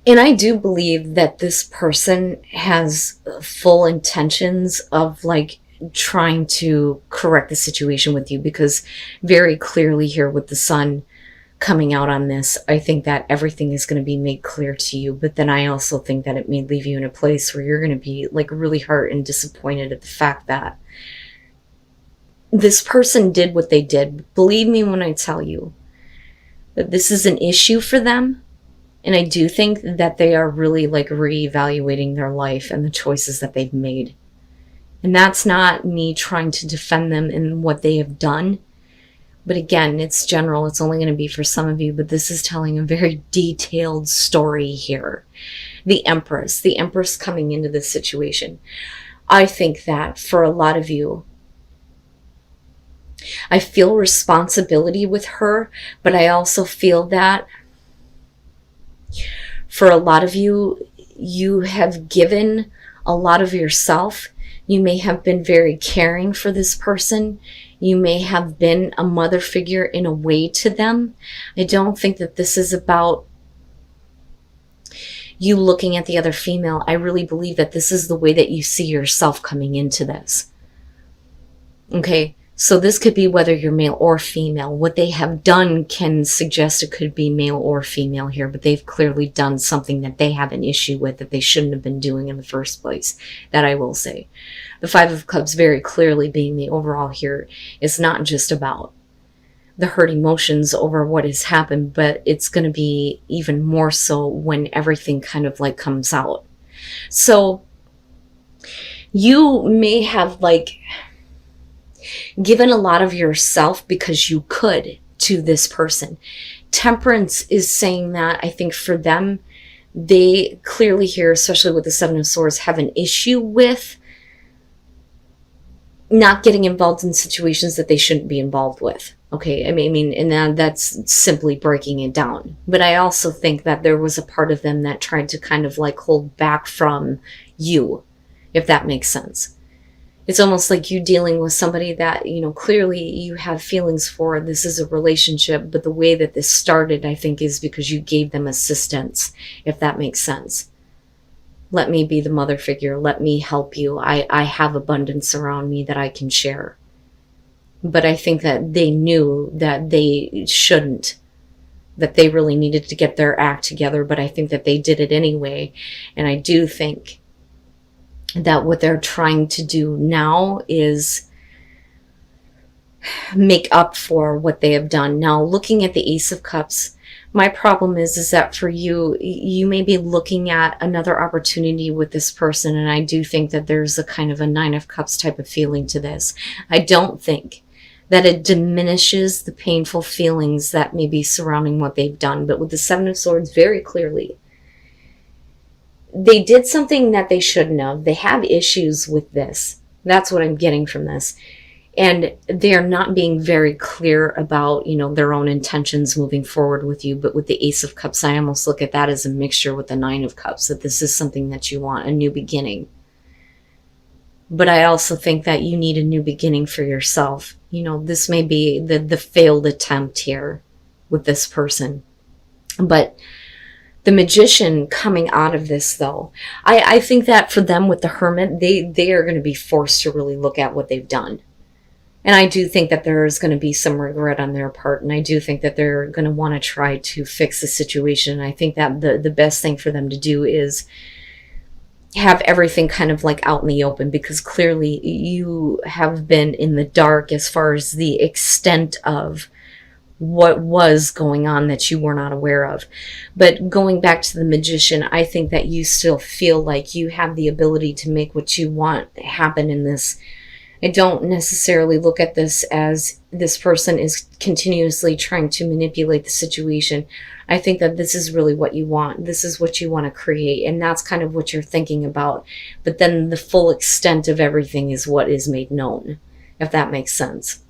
And I do believe that this person has full intentions of like trying to correct the situation with you, because very clearly here with the sun coming out on this, I think that everything is going to be made clear to you. But then I also think that it may leave you in a place where you're going to be like really hurt and disappointed at the fact that this person did what they did. Believe me when I tell you that this is an issue for them. And I do think that they are really like reevaluating their life and the choices that they've made. And that's not me trying to defend them in what they have done. But again, it's general. It's only going to be for some of you. But this is telling a very detailed story here. The Empress coming into this situation. I think that for a lot of you, I feel responsibility with her, but I also feel that for a lot of you, you have given a lot of yourself. You may have been very caring for this person. You may have been a mother figure in a way to them. I don't think that this is about you looking at the other female. I really believe that this is the way that you see yourself coming into this. Okay? So this could be whether you're male or female. What they have done can suggest it could be male or female here, but they've clearly done something that they have an issue with that they shouldn't have been doing in the first place. That I will say. The Five of Cups very clearly being the overall here is not just about the hurt emotions over what has happened, but it's going to be even more so when everything kind of like comes out. So you may have like given a lot of yourself because you could to this person. Temperance is saying that I think for them, they clearly here, especially with the Seven of Swords, have an issue with not getting involved in situations that they shouldn't be involved with. Okay, I mean, and that's simply breaking it down. But I also think that there was a part of them that tried to kind of like hold back from you, if that makes sense. It's almost like you dealing with somebody that, you know, clearly you have feelings for. This is a relationship, but the way that this started, I think, is because you gave them assistance, if that makes sense. Let me be the mother figure. Let me help you. I have abundance around me that I can share. But I think that they knew that they shouldn't, that they really needed to get their act together, but I think that they did it anyway. And I do think that what they're trying to do now is make up for what they have done. Now, looking at the Ace of Cups, my problem is that for you, you may be looking at another opportunity with this person, and I do think that there's a kind of a Nine of Cups type of feeling to this. I don't think that it diminishes the painful feelings that may be surrounding what they've done, but with the Seven of Swords, very clearly, they did something that they shouldn't have. They have issues with this. That's what I'm getting from this. And they're not being very clear about, you know, their own intentions moving forward with you. But with the Ace of Cups, I almost look at that as a mixture with the Nine of Cups, that this is something that you want, a new beginning. But I also think that you need a new beginning for yourself. You know, this may be the failed attempt here with this person. But the Magician coming out of this, though, I think that for them with the Hermit, they are going to be forced to really look at what they've done. And I do think that there is going to be some regret on their part. And I do think that they're going to want to try to fix the situation. And I think that the best thing for them to do is have everything kind of like out in the open, because clearly you have been in the dark as far as the extent of what was going on that you were not aware of. But going back to the Magician, I think that you still feel like you have the ability to make what you want happen in this. I don't necessarily look at this as this person is continuously trying to manipulate the situation. I think that this is really what you want. This is what you want to create, and that's kind of what you're thinking about. But then the full extent of everything is what is made known, if that makes sense.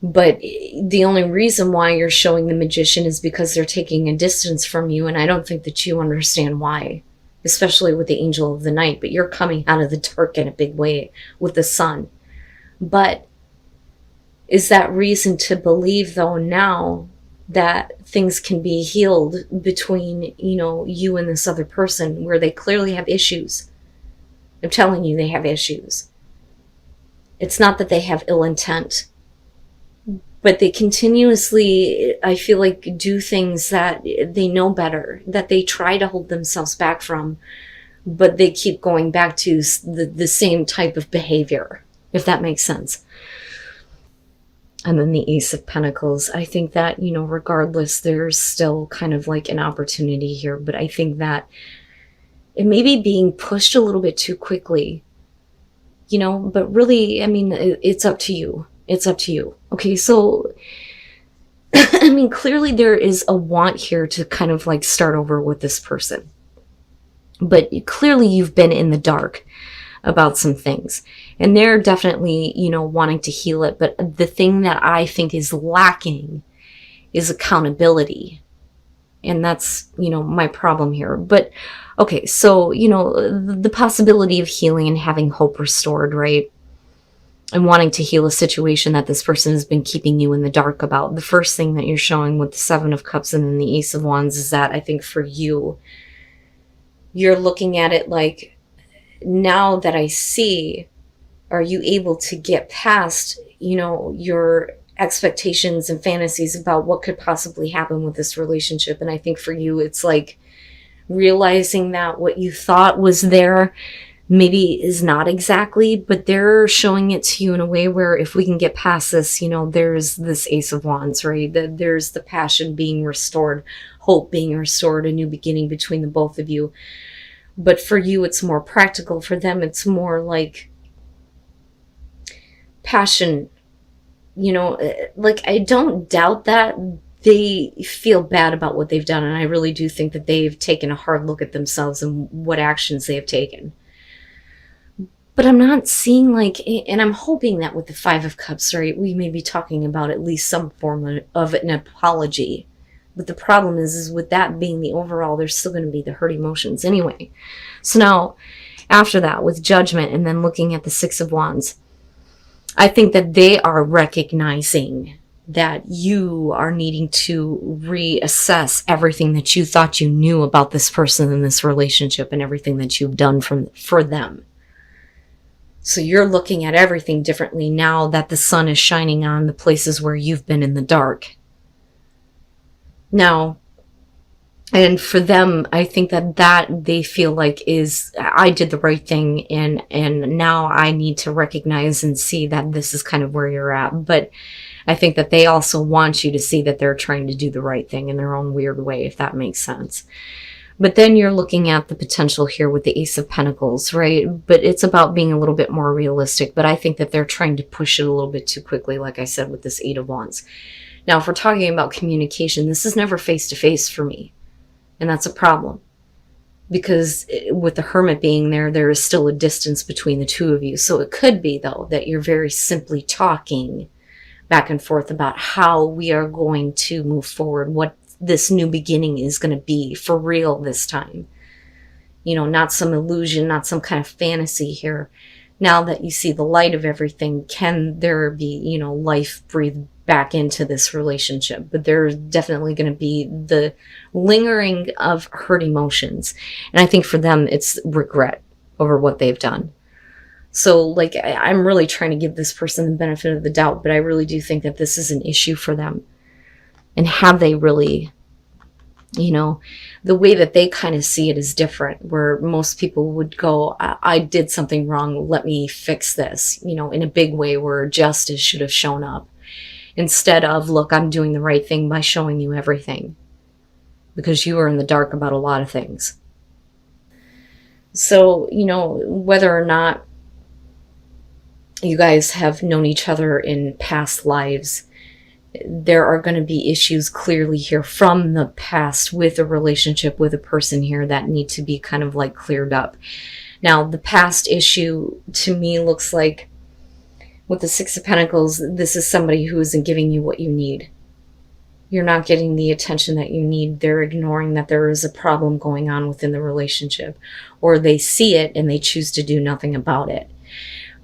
But the only reason why you're showing the Magician is because they're taking a distance from you, and I don't think that you understand why, especially with the Angel of the Night. But you're coming out of the dark in a big way with the Sun. But is that reason to believe, though, now that things can be healed between, you and this other person where they clearly have issues. I'm telling you, they have issues. It's not that they have ill intent, but they continuously, I feel like, do things that they know better, that they try to hold themselves back from, but they keep going back to the same type of behavior, if that makes sense. And then the Ace of Pentacles. I think that, regardless, there's still kind of like an opportunity here, but I think that it may be being pushed a little bit too quickly, but really, I mean, it's up to you. It's up to you. Okay, so, I mean, clearly there is a want here to kind of like start over with this person. But clearly you've been in the dark about some things. And they're definitely, wanting to heal it. But the thing that I think is lacking is accountability. And that's, my problem here. But, okay, so, the possibility of healing and having hope restored, right? And wanting to heal a situation that this person has been keeping you in the dark about. The first thing that you're showing with the Seven of Cups and then the Ace of Wands is that I think for you, you're looking at it like, now that I see, are you able to get past, your expectations and fantasies about what could possibly happen with this relationship? And I think for you, it's like realizing that what you thought was there maybe is not exactly, but they're showing it to you in a way where if we can get past this, there's this Ace of Wands, right? There's the passion being restored, hope being restored, a new beginning between the both of you. But for you, it's more practical. For them, it's more like passion. Like, I don't doubt that they feel bad about what they've done. And I really do think that they've taken a hard look at themselves and what actions they have taken. But I'm not seeing like, and I'm hoping that with the Five of Cups, right, we may be talking about at least some form of an apology. But the problem is with that being the overall, there's still going to be the hurt emotions anyway. So now, after that, with Judgment and then looking at the Six of Wands, I think that they are recognizing that you are needing to reassess everything that you thought you knew about this person in this relationship and everything that you've done for them. So you're looking at everything differently now that the sun is shining on the places where you've been in the dark. Now, and for them, I think that they feel like is, I did the right thing, and now I need to recognize and see that this is kind of where you're at. But I think that they also want you to see that they're trying to do the right thing in their own weird way, if that makes sense. But then you're looking at the potential here with the Ace of Pentacles, right? But it's about being a little bit more realistic. But I think that they're trying to push it a little bit too quickly, like I said, with this Eight of Wands. Now, if we're talking about communication, this is never face-to-face for me. And that's a problem. Because with the Hermit being there, there is still a distance between the two of you. So it could be, though, that you're very simply talking back and forth about how we are going to move forward, what this new beginning is going to be for real this time. Not some illusion, not some kind of fantasy here. Now that you see the light of everything, can there be, life breathed back into this relationship? But there's definitely going to be the lingering of hurt emotions. And I think for them, it's regret over what they've done. So, like, I'm really trying to give this person the benefit of the doubt, but I really do think that this is an issue for them. And have they really, the way that they kind of see it is different, where most people would go, I did something wrong, let me fix this, in a big way where justice should have shown up. Instead of, look, I'm doing the right thing by showing you everything. Because you are in the dark about a lot of things. So, whether or not you guys have known each other in past lives, there are going to be issues clearly here from the past with a relationship with a person here that need to be kind of like cleared up. Now, the past issue to me looks like with the Six of Pentacles, this is somebody who isn't giving you what you need. You're not getting the attention that you need. They're ignoring that there is a problem going on within the relationship, or they see it and they choose to do nothing about it.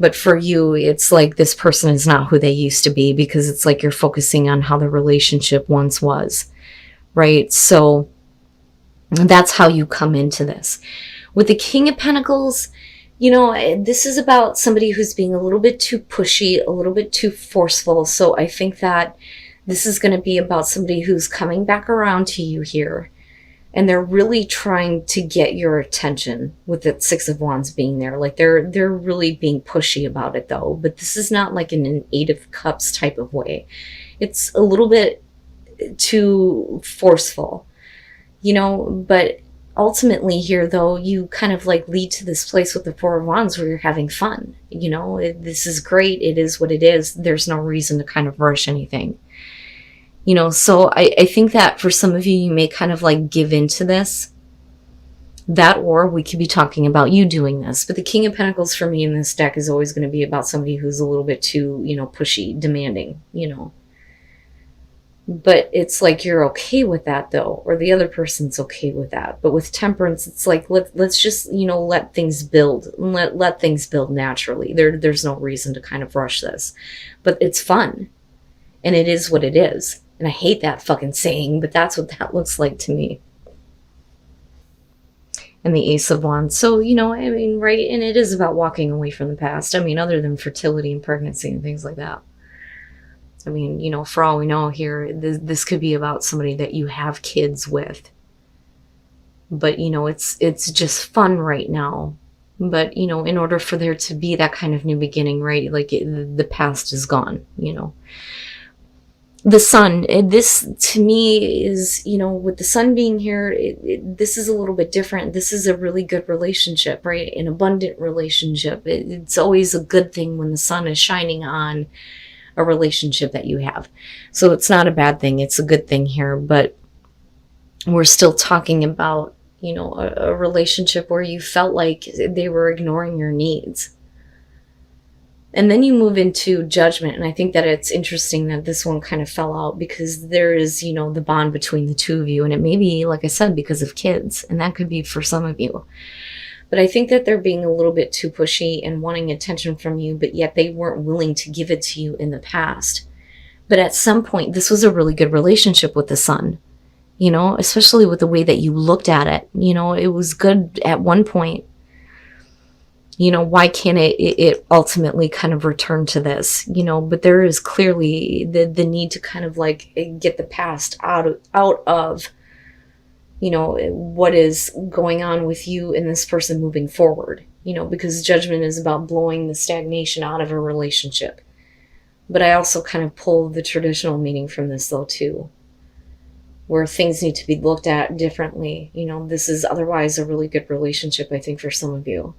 But for you, it's like this person is not who they used to be, because it's like you're focusing on how the relationship once was, right? So that's how you come into this. With the King of Pentacles, this is about somebody who's being a little bit too pushy, a little bit too forceful. So I think that this is going to be about somebody who's coming back around to you here. And they're really trying to get your attention with the Six of Wands being there. Like they're really being pushy about it though. But this is not like in an Eight of Cups type of way. It's a little bit too forceful, but ultimately here though, you kind of like lead to this place with the Four of Wands where you're having fun. This is great. It is what it is. There's no reason to kind of rush anything. So I think that for some of you, you may kind of like give into this. That, or we could be talking about you doing this. But the King of Pentacles for me in this deck is always going to be about somebody who's a little bit too, pushy, demanding, But it's like you're okay with that though, or the other person's okay with that. But with Temperance, it's like let's just let things build, let things build naturally. There's no reason to kind of rush this, but it's fun, and it is what it is. And I hate that fucking saying, but that's what that looks like to me. And the Ace of Wands. So, right? And it is about walking away from the past. Other than fertility and pregnancy and things like that. For all we know here, this could be about somebody that you have kids with. But, it's just fun right now. But, in order for there to be that kind of new beginning, right? Like the past is gone, The Sun, this to me is, with the Sun being here, this is a little bit different. This is a really good relationship, right? An abundant relationship. It's always a good thing when the sun is shining on a relationship that you have. So it's not a bad thing. It's a good thing here. But we're still talking about, a relationship where you felt like they were ignoring your needs. And then you move into Judgment. And I think that it's interesting that this one kind of fell out because there is, the bond between the two of you. And it may be, like I said, because of kids. And that could be for some of you. But I think that they're being a little bit too pushy and wanting attention from you, but yet they weren't willing to give it to you in the past. But at some point, this was a really good relationship with the Sun, especially with the way that you looked at it. It was good at one point. Why can't it ultimately kind of return to this, but there is clearly the need to kind of like get the past out of, what is going on with you and this person moving forward, because Judgment is about blowing the stagnation out of a relationship. But I also kind of pull the traditional meaning from this though too, where things need to be looked at differently. This is otherwise a really good relationship, I think, for some of you.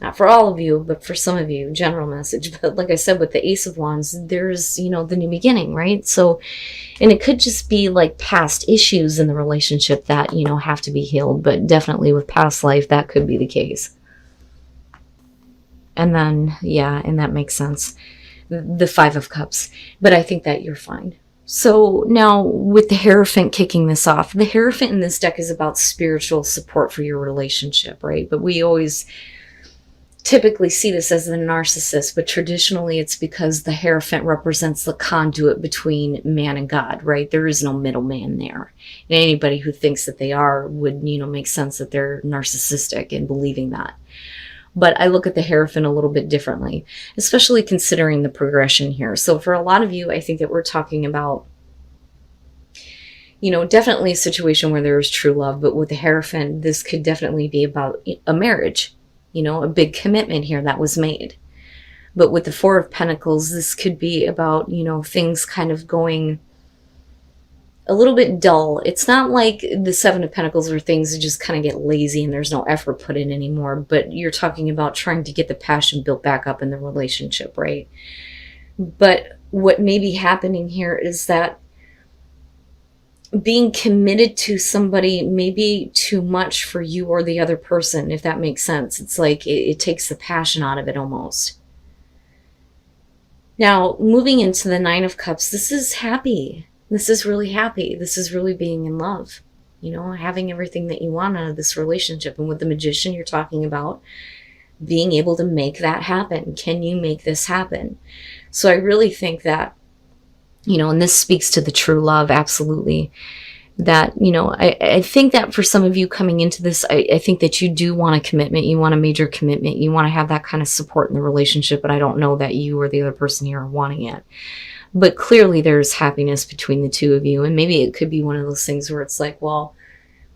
Not for all of you, but for some of you, general message. But like I said, with the Ace of Wands, there's, the new beginning, right? So, and it could just be like past issues in the relationship that, have to be healed. But definitely with past life, that could be the case. And then, yeah, and that makes sense. The Five of Cups. But I think that you're fine. So now with the Hierophant kicking this off, the Hierophant in this deck is about spiritual support for your relationship, right? But we always typically see this as the narcissist, but traditionally it's because the Hierophant represents the conduit between man and God, right? There is no middleman there. And anybody who thinks that they are would, make sense that they're narcissistic in believing that. But I look at the Hierophant a little bit differently, especially considering the progression here. So for a lot of you, I think that we're talking about, definitely a situation where there is true love, but with the Hierophant, this could definitely be about a marriage. A big commitment here that was made. But with the Four of Pentacles, this could be about, things kind of going a little bit dull. It's not like the Seven of Pentacles where things just kind of get lazy and there's no effort put in anymore. But you're talking about trying to get the passion built back up in the relationship, right? But what may be happening here is that being committed to somebody may be too much for you or the other person, if that makes sense. It's like it takes the passion out of it almost. Now, moving into the Nine of Cups, this is happy. This is really happy. This is really being in love. Having everything that you want out of this relationship. And with the Magician, you're talking about being able to make that happen. Can you make this happen? So I really think that, and this speaks to the true love, absolutely. that, I think that for some of you coming into this, I think that you do want a commitment. You want a major commitment. You want to have that kind of support in the relationship, but I don't know that you or the other person here are wanting it. But clearly there's happiness between the two of you. And maybe it could be one of those things where it's like, well,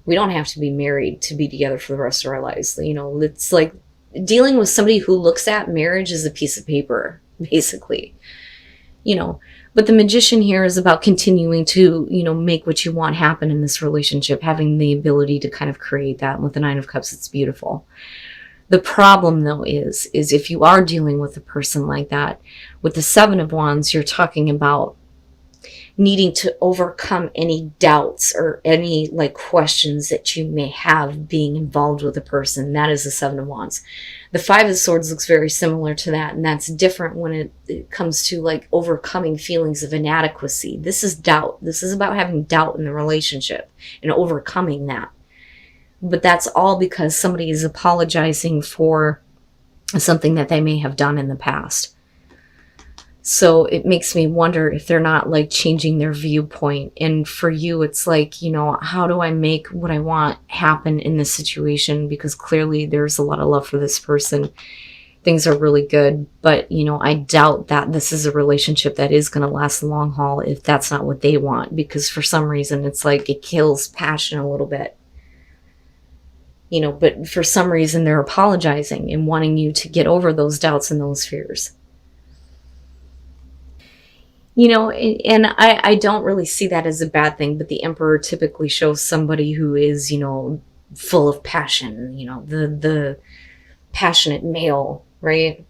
we don't have to be married to be together for the rest of our lives. It's like dealing with somebody who looks at marriage as a piece of paper, basically. But the Magician here is about continuing to, make what you want happen in this relationship, having the ability to kind of create that. And with the Nine of Cups, it's beautiful. The problem, though, is if you are dealing with a person like that, with the Seven of Wands, you're talking about needing to overcome any doubts or any questions that you may have being involved with a person. That is the Seven of Wands. The Five of Swords looks very similar to that, and that's different when it comes to overcoming feelings of inadequacy. This is doubt. This is about having doubt in the relationship and overcoming that. But that's all because somebody is apologizing for something that they may have done in the past. So it makes me wonder if they're not changing their viewpoint. And for you, it's how do I make what I want happen in this situation? Because clearly there's a lot of love for this person. Things are really good. But, I doubt that this is a relationship that is going to last the long haul if that's not what they want. Because for some reason, it's it kills passion a little bit. But for some reason, they're apologizing and wanting you to get over those doubts and those fears. And I don't really see that as a bad thing, but the Emperor typically shows somebody who is, full of passion, the passionate male, right?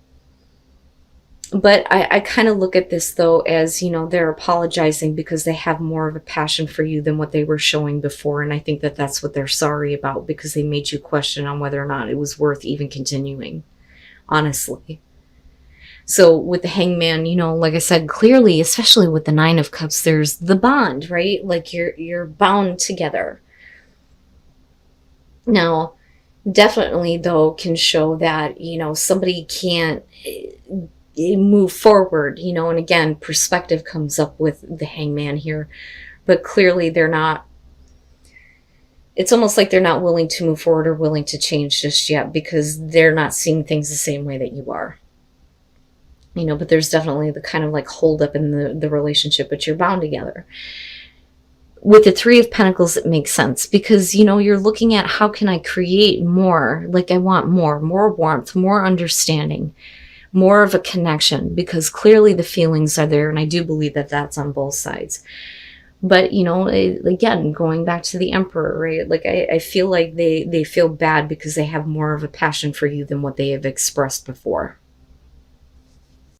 But I kind of look at this, though, as, they're apologizing because they have more of a passion for you than what they were showing before. And I think that that's what they're sorry about, because they made you question on whether or not it was worth even continuing, honestly. So with the Hangman, like I said, clearly, especially with the Nine of Cups, there's the bond, right? You're bound together. Now, definitely, though, can show that, somebody can't move forward, and again, perspective comes up with the Hangman here, but clearly they're not, it's almost like they're not willing to move forward or willing to change just yet, because they're not seeing things the same way that you are. But there's definitely the kind of hold up in the relationship, but you're bound together. With the Three of Pentacles, it makes sense because, you're looking at how can I create more? I want more warmth, more understanding, more of a connection, because clearly the feelings are there. And I do believe that that's on both sides. But, again, going back to the Emperor, right? I feel like they feel bad because they have more of a passion for you than what they have expressed before.